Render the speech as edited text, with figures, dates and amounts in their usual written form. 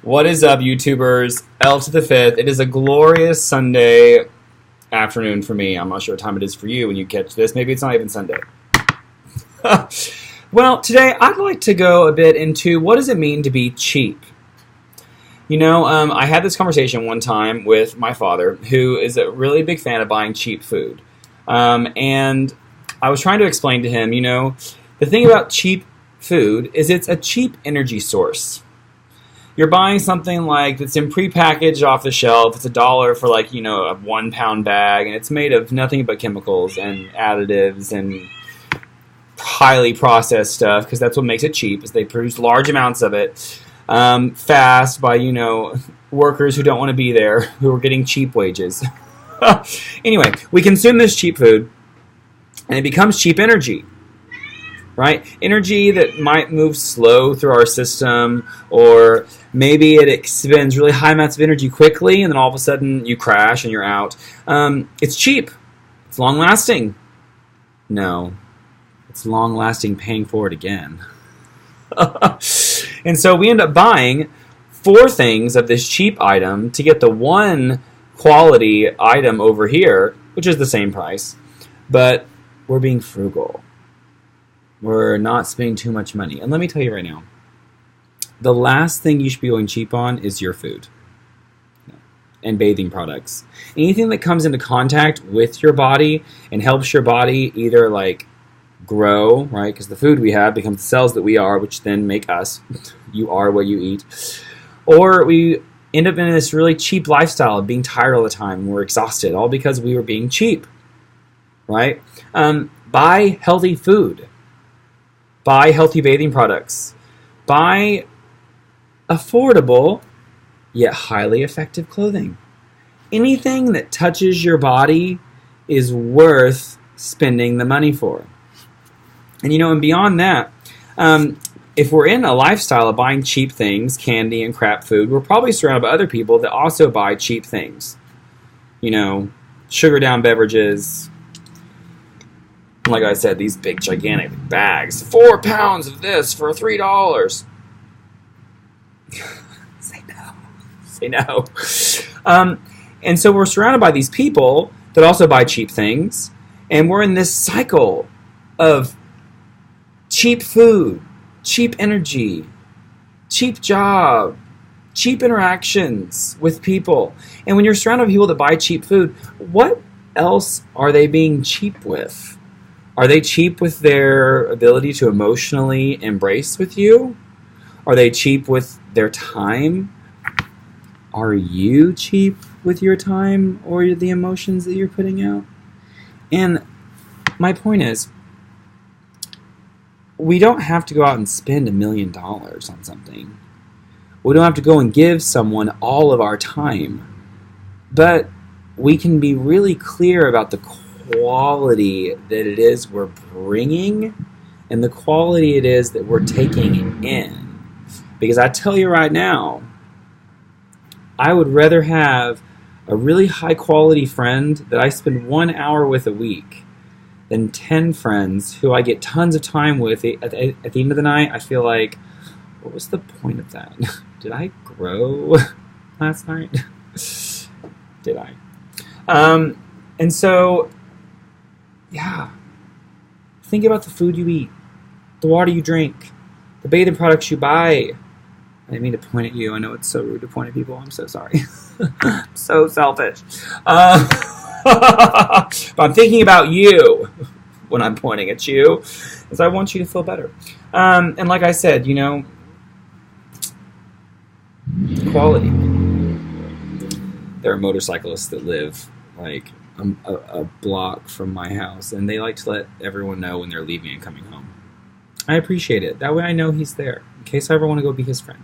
What is up, YouTubers? L to the fifth. It is a glorious Sunday afternoon for me. I'm not sure what time it is for you when you catch this. Maybe it's not even Sunday. Well, today I'd like to go a bit into what does it mean to be cheap. I had this conversation one time with my father, who is a really big fan of buying cheap food. And I was trying to explain to him, the thing about cheap food is it's a cheap energy source. You're buying something like that's in prepackaged off the shelf. It's $1 for a 1 pound bag, and it's made of nothing but chemicals and additives and highly processed stuff, because that's what makes it cheap, is they produce large amounts of it fast by, workers who don't want to be there, who are getting cheap wages. Anyway, we consume this cheap food, and it becomes cheap energy. Right? Energy that might move slow through our system, or maybe it expends really high amounts of energy quickly, and then all of a sudden you crash and you're out. It's cheap. It's long-lasting. No. It's long-lasting paying for it again. And so we end up buying 4 things of this cheap item to get the one quality item over here, which is the same price. But we're being frugal. We're not spending too much money. And let me tell you right now, the last thing you should be going cheap on is your food and bathing products. Anything that comes into contact with your body and helps your body either grow, right? Because the food we have becomes the cells that we are, which then make us. You are what you eat. Or we end up in this really cheap lifestyle of being tired all the time. We're exhausted, all because we were being cheap, right? Buy healthy food. Buy healthy bathing products. Buy affordable yet highly effective clothing. Anything that touches your body is worth spending the money for. And beyond that, if we're in a lifestyle of buying cheap things, candy and crap food, we're probably surrounded by other people that also buy cheap things. Sugar down beverages. Like I said, these big, gigantic bags. 4 pounds of this for $3. Say no. Say no. And so we're surrounded by these people that also buy cheap things. And we're in this cycle of cheap food, cheap energy, cheap job, cheap interactions with people. And when you're surrounded by people that buy cheap food, what else are they being cheap with? Are they cheap with their ability to emotionally embrace with you? Are they cheap with their time? Are you cheap with your time or the emotions that you're putting out? And my point is, we don't have to go out and spend $1 million on something. We don't have to go and give someone all of our time. But we can be really clear about the quality that it is we're bringing and the quality it is that we're taking in. Because I tell you right now, I would rather have a really high quality friend that I spend 1 hour with a week than 10 friends who I get tons of time with. At the end of the night, I feel like, what was the point of that? Did I grow last night? Did I? And so, yeah, think about the food you eat, the water you drink, the bathing products you buy. I didn't mean to point at you. I know it's so rude to point at people. I'm so sorry. I'm so selfish. But I'm thinking about you when I'm pointing at you, because I want you to feel better. And like I said, quality. There are motorcyclists that live a block from my house, and they like to let everyone know when they're leaving and coming home. I appreciate it. That way I know he's there, in case I ever want to go be his friend.